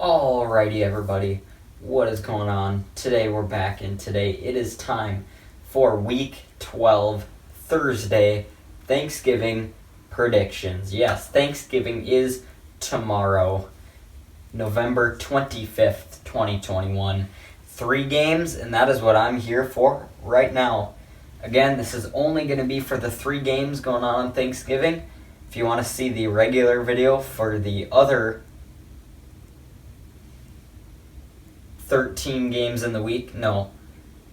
Alrighty, everybody, what is going on? Today we're back, and today it is time for Week 12, Thursday, Thanksgiving predictions. Yes, Thanksgiving is tomorrow, November 25th, 2021. 3 games, and that is what I'm here for right now. Again, this is only going to be for the 3 games going on Thanksgiving. If you want to see the regular video for the other 13 games in the week,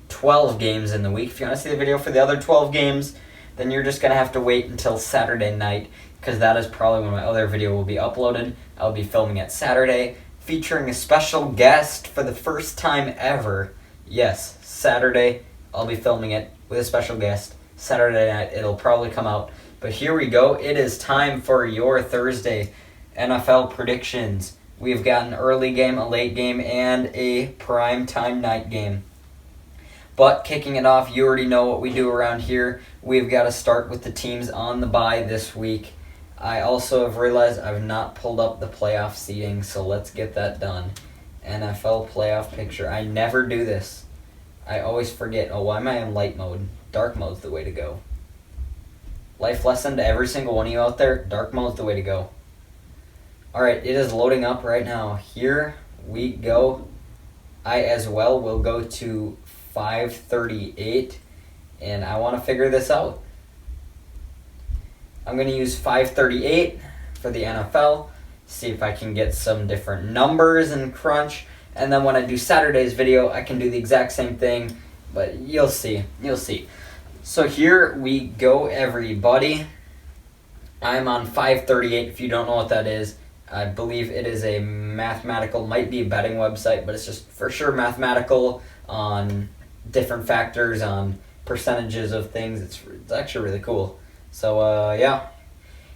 12 games in the week. If you want to see the video for the other 12 games, then you're just going to have to wait until Saturday night, because that is probably when my other video will be uploaded. I'll be filming it Saturday, featuring a special guest for the first time ever. Yes, Saturday, I'll be filming it with a special guest. Saturday night, it'll probably come out. But here we go. It is time for your Thursday NFL predictions. We've got an early game, a late game, and a prime time night game. But kicking it off, you already know what we do around here. We've got to start with the teams on the bye this week. I also have realized I've not pulled up the playoff seeding, so let's get that done. NFL playoff picture. I never do this. I always forget. Oh, why am I in light mode? Dark mode's the way to go. Life lesson to every single one of you out there. Dark mode's the way to go. Alright, it is loading up right now. Here we go. I as well will go to 538, and I want to figure this out. I'm going to use 538 for the NFL, see if I can get some different numbers and crunch, and then when I do Saturday's video, I can do the exact same thing, but you'll see. So here we go, everybody. I'm on 538, if you don't know what that is. I believe it is a mathematical, might be a betting website, but it's just for sure mathematical on different factors, on percentages of things. It's actually really cool. So, yeah.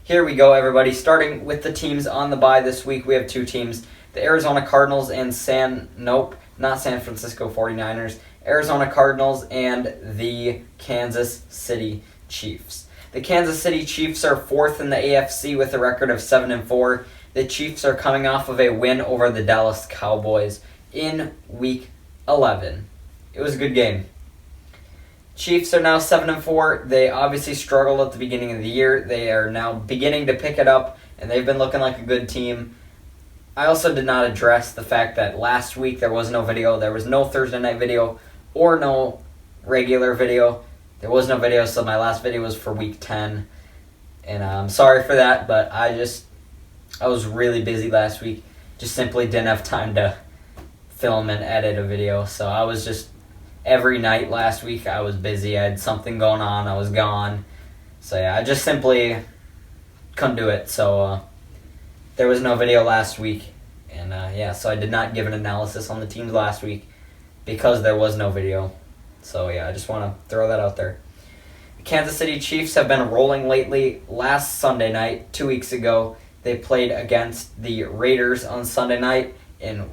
Here we go, everybody. Starting with the teams on the bye this week, we have 2 teams. The Arizona Cardinals and not San Francisco 49ers. Arizona Cardinals and the Kansas City Chiefs. The Kansas City Chiefs are 4th in the AFC with a record of 7-4. The Chiefs are coming off of a win over the Dallas Cowboys in Week 11. It was a good game. Chiefs are now 7-4. They obviously struggled at the beginning of the year. They are now beginning to pick it up, and they've been looking like a good team. I also did not address the fact that last week there was no video. There was no Thursday night video or no regular video. There was no video, so my last video was for Week 10. And I'm sorry for that, but I was really busy last week. Just simply didn't have time to film and edit a video. So I was just, every night last week I was busy. I had something going on. I was gone. So yeah, I just simply couldn't do it. So there was no video last week. And so I did not give an analysis on the teams last week because there was no video. So yeah, I just want to throw that out there. The Kansas City Chiefs have been rolling lately. Last Sunday night, 2 weeks ago, they played against the Raiders on Sunday night, and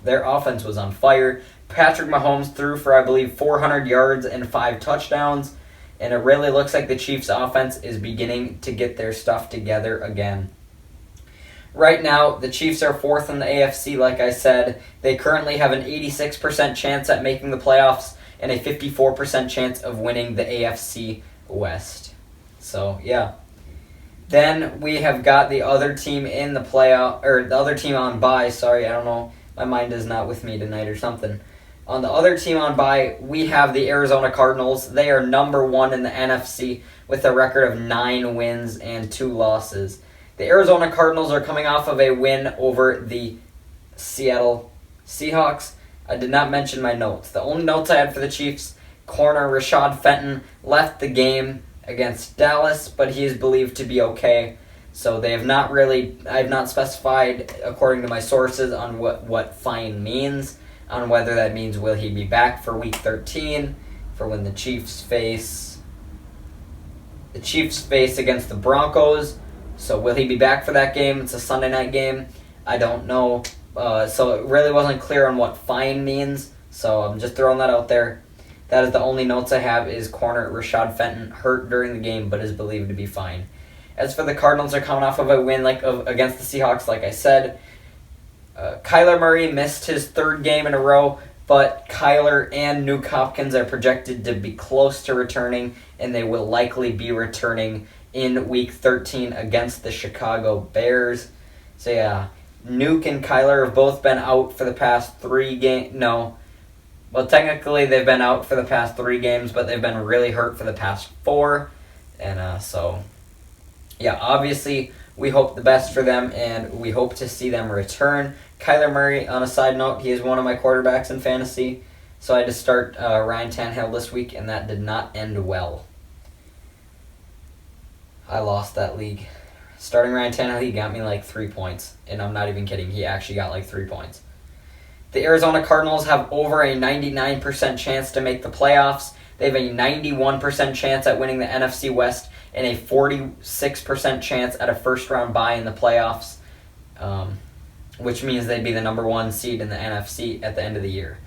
their offense was on fire. Patrick Mahomes threw for, I believe, 400 yards and 5 touchdowns, and it really looks like the Chiefs' offense is beginning to get their stuff together again. Right now, the Chiefs are 4th in the AFC, like I said. They currently have an 86% chance at making the playoffs and a 54% chance of winning the AFC West. So, yeah. Then we have got the other team in the playoff, or the other team on bye. Sorry, I don't know. My mind is not with me tonight or something. On the other team on bye, we have the Arizona Cardinals. They are number 1 in the NFC with a record of 9 wins and 2 losses. The Arizona Cardinals are coming off of a win over the Seattle Seahawks. I did not mention my notes. The only notes I had for the Chiefs, corner Rashad Fenton left the game against Dallas, but he is believed to be okay. So they have not really, I have not specified, according to my sources, on what fine means, on whether that means will he be back for Week 13, for when the Chiefs face against the Broncos. So will he be back for that game? It's a Sunday night game. I don't know. So it really wasn't clear on what fine means. So I'm just throwing that out there. That is the only notes I have, is corner Rashad Fenton hurt during the game but is believed to be fine. As for the Cardinals, they're coming off of a win against the Seahawks, like I said. Kyler Murray missed his third game in a row, but Kyler and Nuke Hopkins are projected to be close to returning, and they will likely be returning in Week 13 against the Chicago Bears. So yeah, Nuke and Kyler have both been out for the past 3 games. No. Well, technically they've been out for the past 3 games, but they've been really hurt for the past 4. And so, yeah, obviously we hope the best for them, and we hope to see them return. Kyler Murray, on a side note, he is one of my quarterbacks in fantasy. So I had to start Ryan Tannehill this week, and that did not end well. I lost that league. Starting Ryan Tannehill, he got me like 3 points. And I'm not even kidding. He actually got like 3 points. The Arizona Cardinals have over a 99% chance to make the playoffs. They have a 91% chance at winning the NFC West and a 46% chance at a first-round bye in the playoffs, which means they'd be the number 1 seed in the NFC at the end of the year.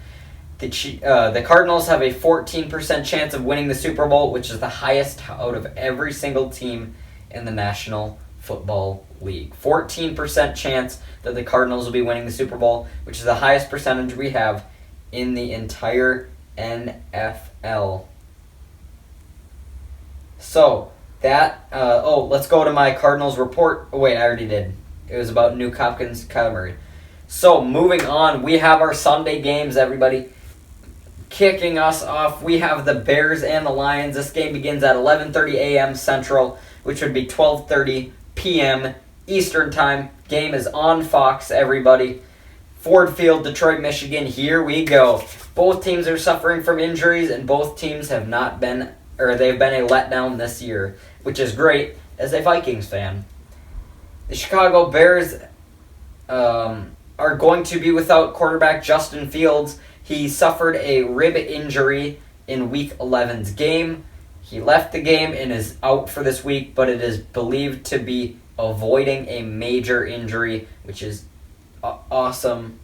The Cardinals have a 14% chance of winning the Super Bowl, which is the highest out of every single team in the National Football League. 14% chance that the Cardinals will be winning the Super Bowl, which is the highest percentage we have in the entire NFL. So, let's go to my Cardinals report. Oh, wait, I already did. It was about Nuke Hopkins, Kyler Murray. So, moving on, we have our Sunday games, everybody. Kicking us off, we have the Bears and the Lions. This game begins at 11:30 a.m. Central, which would be 12:30 p.m. Eastern Time. Game is on Fox, everybody. Ford Field, Detroit, Michigan. Here we go. Both teams are suffering from injuries, and both teams have not been, or they've been a letdown this year, which is great as a Vikings fan. The Chicago Bears are going to be without quarterback Justin Fields. He suffered a rib injury in Week 11's game. He left the game and is out for this week, but it is believed to be avoiding a major injury, which is awesome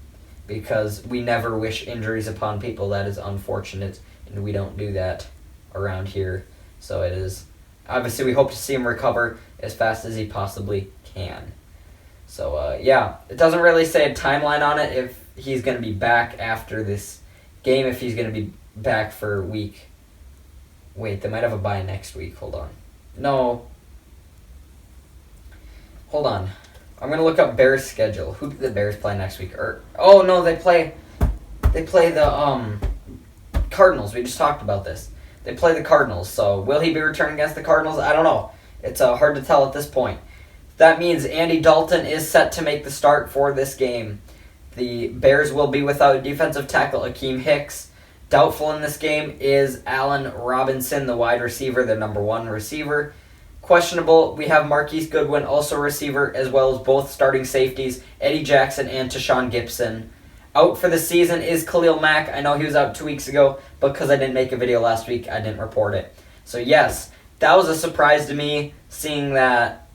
because we never wish injuries upon people. That is unfortunate, and we don't do that around here. So it is, obviously we hope to see him recover as fast as he possibly can. So yeah, it doesn't really say a timeline on it if he's going to be back after this game, if he's going to be back for week. Wait, they might have a bye next week. Hold on. No. Hold on. I'm going to look up Bears' schedule. Who do the Bears play next week? They play the Cardinals. We just talked about this. They play the Cardinals. So will he be returning against the Cardinals? I don't know. It's hard to tell at this point. That means Andy Dalton is set to make the start for this game. The Bears will be without defensive tackle Akeem Hicks. Doubtful in this game is Allen Robinson, the wide receiver, the number 1 receiver. Questionable, we have Marquise Goodwin, also receiver, as well as both starting safeties, Eddie Jackson and Tashawn Gibson. Out for the season is Khalil Mack. I know he was out 2 weeks ago, but because I didn't make a video last week, I didn't report it. So yes, that was a surprise to me, seeing that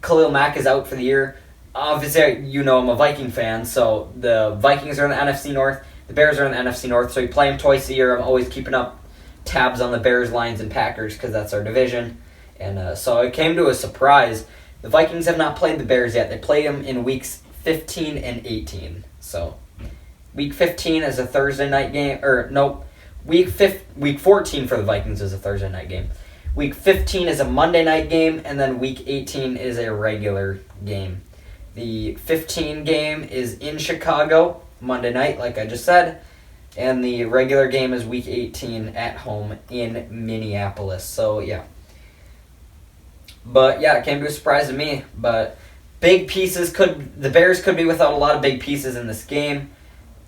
Khalil Mack is out for the year. Obviously, you know I'm a Viking fan, so the Vikings are in the NFC North, the Bears are in the NFC North, so we play them twice a year. I'm always keeping up tabs on the Bears, Lions, and Packers because that's our division. And so it came to a surprise. The Vikings have not played the Bears yet. They play them in weeks 15 and 18. So week 15 is a Thursday night game. Week 14 for the Vikings is a Thursday night game. Week 15 is a Monday night game, and then week 18 is a regular game. The 15 game is in Chicago, Monday night, like I just said, and the regular game is week 18 at home in Minneapolis. So, yeah. But, yeah, it came to a surprise to me, but the Bears could be without a lot of big pieces in this game.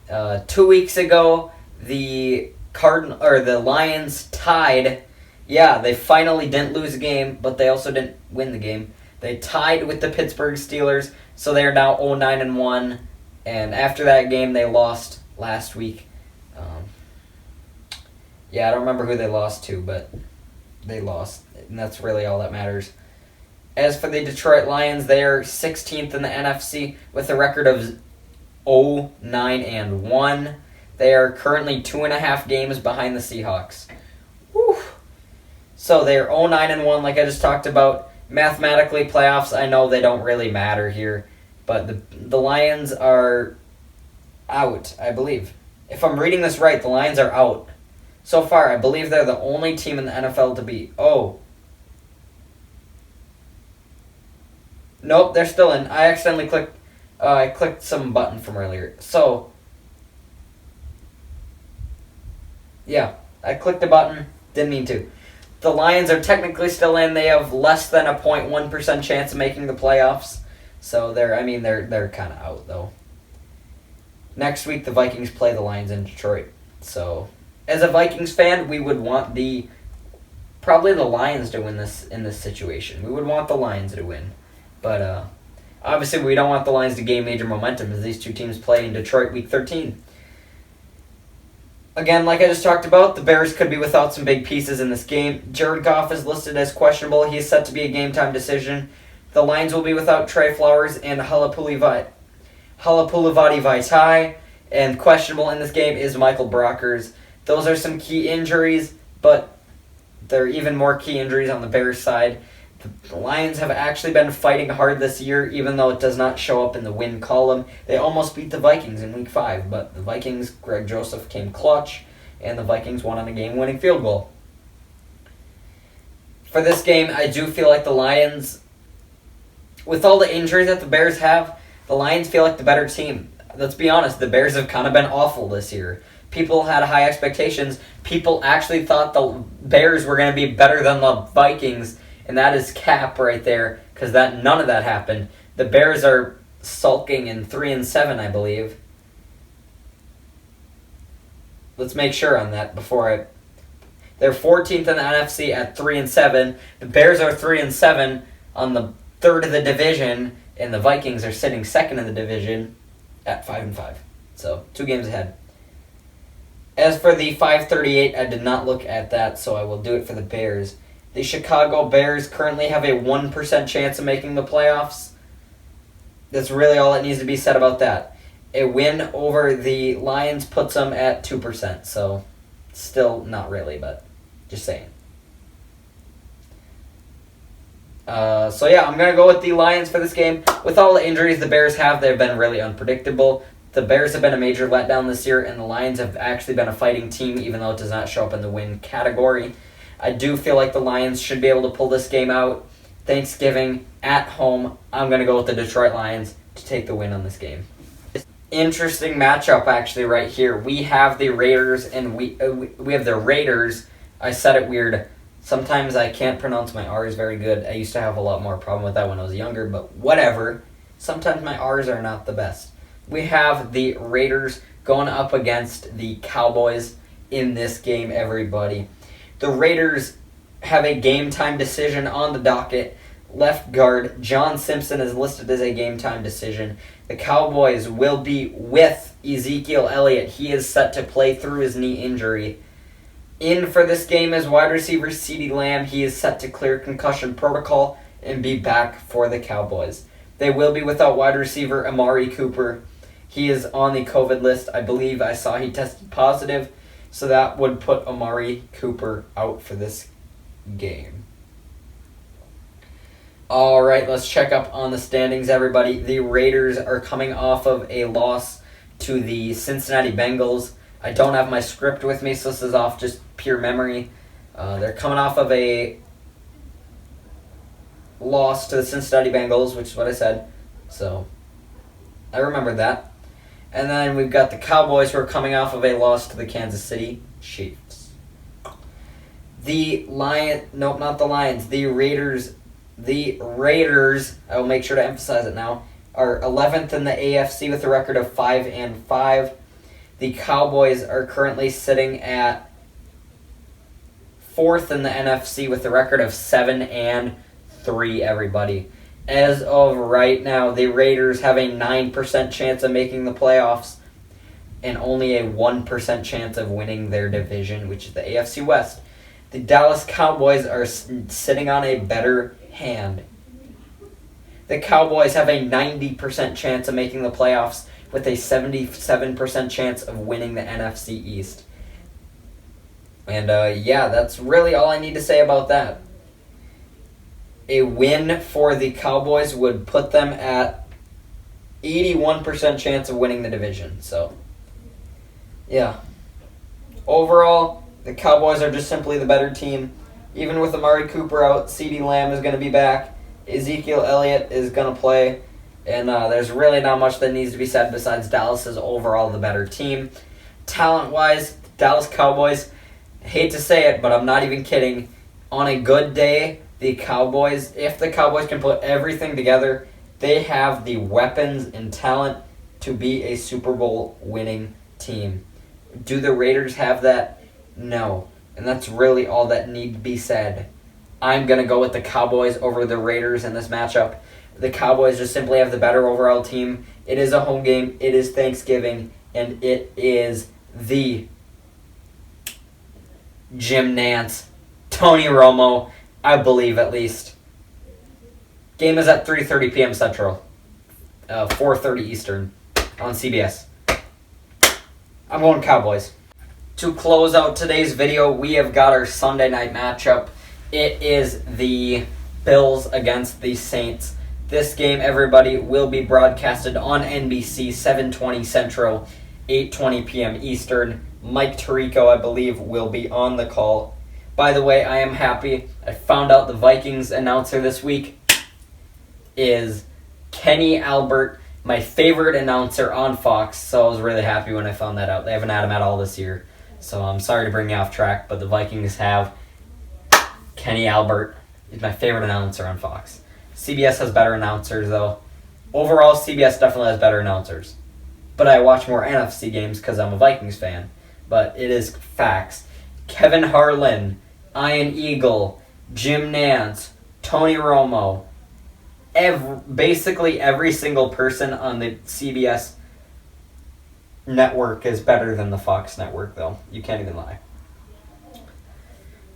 2 weeks ago, the Lions tied. Yeah, they finally didn't lose a game, but they also didn't win the game. They tied with the Pittsburgh Steelers, so they are now 0-9-1. And after that game, they lost last week. I don't remember who they lost to, but they lost, and that's really all that matters. As for the Detroit Lions, they are 16th in the NFC with a record of 0-9-1. They are currently 2.5 games behind the Seahawks. Whew. So they're 0-9-1, like I just talked about. Mathematically, playoffs, I know they don't really matter here. But the Lions are out, I believe. If I'm reading this right, the Lions are out. So far, I believe they're the only team in the NFL to beat. Oh. Nope, they're still in. I accidentally clicked. I clicked some button from earlier. So, yeah, I clicked a button. Didn't mean to. The Lions are technically still in. They have less than a 0.1% chance of making the playoffs. So they're kind of out though. Next week, the Vikings play the Lions in Detroit. So, as a Vikings fan, we would want probably the Lions to win this in this situation. We would want the Lions to win. But obviously, we don't want the Lions to gain major momentum as these two teams play in Detroit Week 13. Again, like I just talked about, the Bears could be without some big pieces in this game. Jared Goff is listed as questionable. He is set to be a game-time decision. The Lions will be without Trey Flowers and Halapoulivaati Vaitai, and questionable in this game is Michael Brockers. Those are some key injuries, but there are even more key injuries on the Bears side. The Lions have actually been fighting hard this year, even though it does not show up in the win column. They almost beat the Vikings in Week 5, but the Vikings, Greg Joseph came clutch, and the Vikings won on a game-winning field goal. For this game, I do feel like the Lions, with all the injuries that the Bears have, the Lions feel like the better team. Let's be honest, the Bears have kind of been awful this year. People had high expectations. People actually thought the Bears were going to be better than the Vikings, and that is cap right there, because none of that happened. The Bears are sulking in 3-7, I believe. Let's make sure on that before They're 14th in the NFC at 3-7. The Bears are 3-7 on the third of the division, and the Vikings are sitting second in the division at 5-5. So 2 games ahead. As for the 538, I did not look at that, so I will do it for the Bears. The Chicago Bears currently have a 1% chance of making the playoffs. That's really all that needs to be said about that. A win over the Lions puts them at 2%, so still not really, but just saying. So yeah, I'm going to go with the Lions for this game. With all the injuries the Bears have, they've been really unpredictable. The Bears have been a major letdown this year, and the Lions have actually been a fighting team, even though it does not show up in the win category. I do feel like the Lions should be able to pull this game out. Thanksgiving at home, I'm going to go with the Detroit Lions to take the win on this game. Interesting matchup actually right here. We have the Raiders and we have the Raiders. I said it weird. Sometimes I can't pronounce my R's very good. I used to have a lot more problem with that when I was younger, but whatever. Sometimes my R's are not the best. We have the Raiders going up against the Cowboys in this game, everybody. The Raiders have a game-time decision on the docket. Left guard John Simpson is listed as a game-time decision. The Cowboys will be with Ezekiel Elliott. He is set to play through his knee injury. In for this game is wide receiver CeeDee Lamb. He is set to clear concussion protocol and be back for the Cowboys. They will be without wide receiver Amari Cooper. He is on the COVID list. I believe I saw he tested positive. So that would put Amari Cooper out for this game. All right, let's check up on the standings, everybody. The Raiders are coming off of a loss to the Cincinnati Bengals. I don't have my script with me, so this is off just pure memory. They're coming off of a loss to the Cincinnati Bengals, which is what I said. So I remembered that. And then we've got the Cowboys who are coming off of a loss to the Kansas City Chiefs. The Raiders, I will make sure to emphasize it now, are 11th in the AFC with a record of 5-5. The Cowboys are currently sitting at 4th in the NFC with a record of 7-3, everybody. As of right now, the Raiders have a 9% chance of making the playoffs and only a 1% chance of winning their division, which is the AFC West. The Dallas Cowboys are sitting on a better hand. The Cowboys have a 90% chance of making the playoffs with a 77% chance of winning the NFC East. And yeah, that's really all I need to say about that. A win for the Cowboys would put them at 81% chance of winning the division. So, yeah. Overall, the Cowboys are just simply the better team. Even with Amari Cooper out, CeeDee Lamb is going to be back. Ezekiel Elliott is going to play. And there's really not much that needs to be said besides Dallas is overall the better team. Talent-wise, Dallas Cowboys, hate to say it, but I'm not even kidding. On a good day, the Cowboys, if the Cowboys can put everything together, they have the weapons and talent to be a Super Bowl winning team. Do the Raiders have that? No. And that's really all that need to be said. I'm going to go with the Cowboys over the Raiders in this matchup. The Cowboys just simply have the better overall team. It is a home game. It is Thanksgiving. And it is the Jim Nantz, Tony Romo, I believe at least. Game is at 3:30 p.m. Central, 4:30 Eastern on CBS. I'm going Cowboys. To close out today's video, we have got our Sunday night matchup. It is the Bills against the Saints. This game, everybody, will be broadcasted on NBC, 7:20 Central, 8:20 p.m. Eastern. Mike Tirico, I believe, will be on the call. By the way, I am happy. I found out the Vikings announcer this week is Kenny Albert, my favorite announcer on Fox, so I was really happy when I found that out. They haven't had him at all this year, so I'm sorry to bring you off track, but the Vikings have Kenny Albert. He's my favorite announcer on Fox. CBS has better announcers, though. Overall, CBS definitely has better announcers. But I watch more NFC games because I'm a Vikings fan. But it is facts. Kevin Harlan, Ian Eagle, Jim Nantz, Tony Romo, basically every single person on the CBS network is better than the Fox network, though. You can't even lie.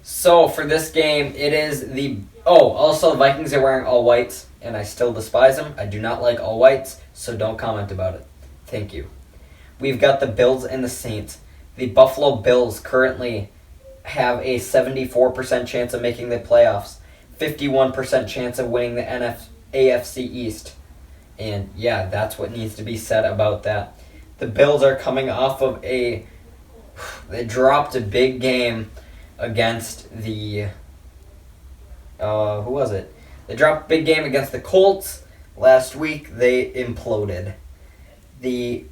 So, for this game, it is the... Oh, also, the Vikings are wearing all whites, and I still despise them. I do not like all whites, so don't comment about it. Thank you. We've got the Bills and the Saints. The Buffalo Bills currently have a 74% chance of making the playoffs, 51% chance of winning the AFC East. And, yeah, that's what needs to be said about that. The Bills are coming off of they dropped a big game against the... who was it? They dropped a big game against the Colts last week. They imploded. The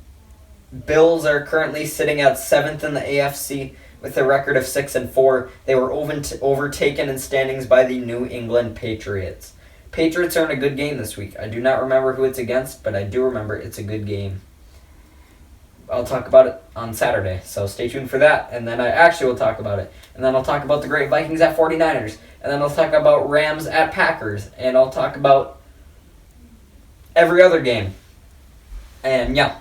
Bills are currently sitting at 7th in the AFC with a record of 6-4. They were overtaken in standings by the New England Patriots. Patriots are in a good game this week. I do not remember who it's against, but I do remember it's a good game. I'll talk about it on Saturday, so stay tuned for that, and then I actually will talk about it. And then I'll talk about the great Vikings at 49ers, and then I'll talk about Rams at Packers, and I'll talk about every other game. And yeah,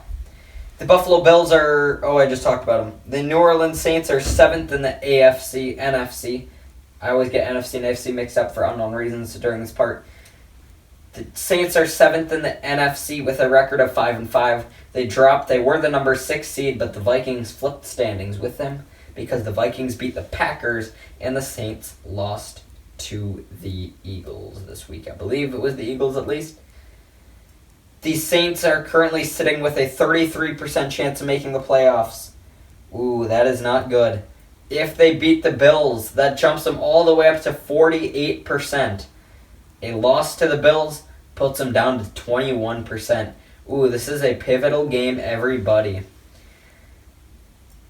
the Buffalo Bills are, I just talked about them. The New Orleans Saints are 7th in the NFC. I always get NFC and AFC mixed up for unknown reasons during this part. The Saints are 7th in the NFC with a record of 5-5. They were the number 6 seed, but the Vikings flipped standings with them because the Vikings beat the Packers and the Saints lost to the Eagles this week. I believe it was the Eagles at least. The Saints are currently sitting with a 33% chance of making the playoffs. Ooh, that is not good. If they beat the Bills, that jumps them all the way up to 48%. A loss to the Bills puts them down to 21%. Ooh, this is a pivotal game, everybody.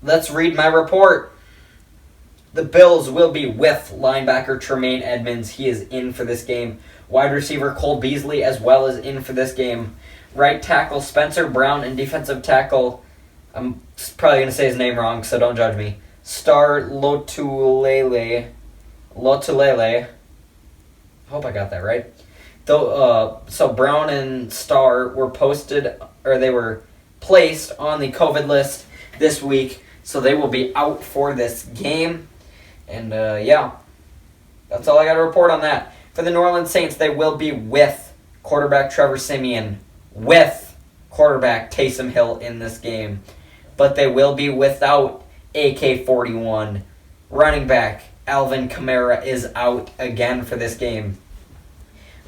Let's read my report. The Bills will be with linebacker Tremaine Edmonds. He is in for this game. Wide receiver Cole Beasley as well is in for this game. Right tackle Spencer Brown and defensive tackle, I'm probably going to say his name wrong, so don't judge me, Star Lotulelei. I hope I got that right. So Brown and Star were they were placed on the COVID list this week, so they will be out for this game. And yeah, that's all I got to report on that. For the New Orleans Saints, they will be with quarterback Trevor Siemian, with quarterback Taysom Hill in this game, but they will be without AK-41. Running back Alvin Kamara is out again for this game.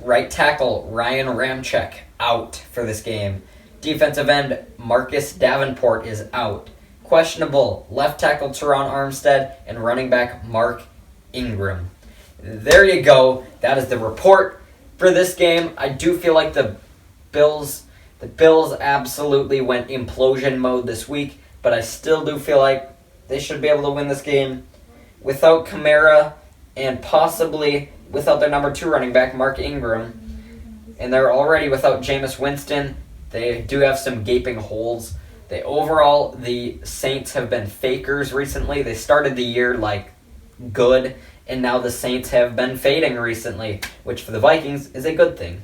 Right tackle Ryan Ramczyk out for this game. Defensive end Marcus Davenport is out. Questionable left tackle Teron Armstead and running back Mark Ingram. There you go. That is the report for this game. I do feel like the Bills absolutely went implosion mode this week, but I still do feel like they should be able to win this game without Kamara and possibly without their number 2 running back, Mark Ingram. And they're already without Jameis Winston. They do have some gaping holes. The Saints have been fakers recently. They started the year good, and now the Saints have been fading recently, which for the Vikings is a good thing.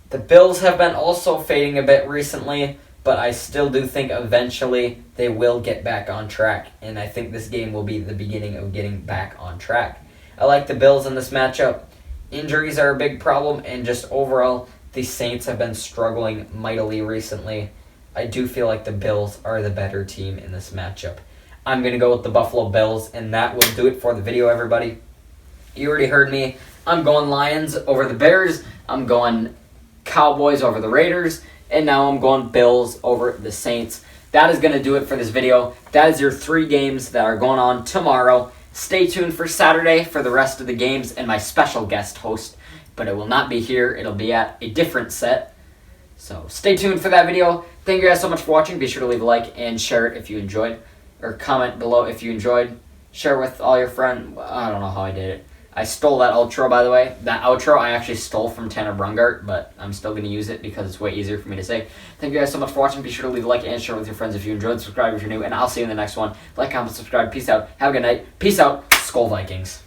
The Bills have been also fading a bit recently, but I still do think eventually they will get back on track, and I think this game will be the beginning of getting back on track. I like the Bills in this matchup. Injuries are a big problem, and just overall, the Saints have been struggling mightily recently. I do feel like the Bills are the better team in this matchup. I'm going to go with the Buffalo Bills, and that will do it for the video, everybody. You already heard me. I'm going Lions over the Bears. I'm going Cowboys over the Raiders. And now I'm going Bills over the Saints. That is going to do it for this video. That is your 3 games that are going on tomorrow. Stay tuned for Saturday for the rest of the games and my special guest host. But it will not be here. It'll be at a different set. So stay tuned for that video. Thank you guys so much for watching. Be sure to leave a like and share it if you enjoyed. Or comment below if you enjoyed. Share with all your friends. I don't know how I did it. I stole that outro, by the way. That outro I actually stole from Tanner Brungart, but I'm still going to use it because it's way easier for me to say. Thank you guys so much for watching. Be sure to leave a like and share with your friends if you enjoyed. Subscribe if you're new, and I'll see you in the next one. Like, comment, subscribe. Peace out. Have a good night. Peace out. Skol Vikings.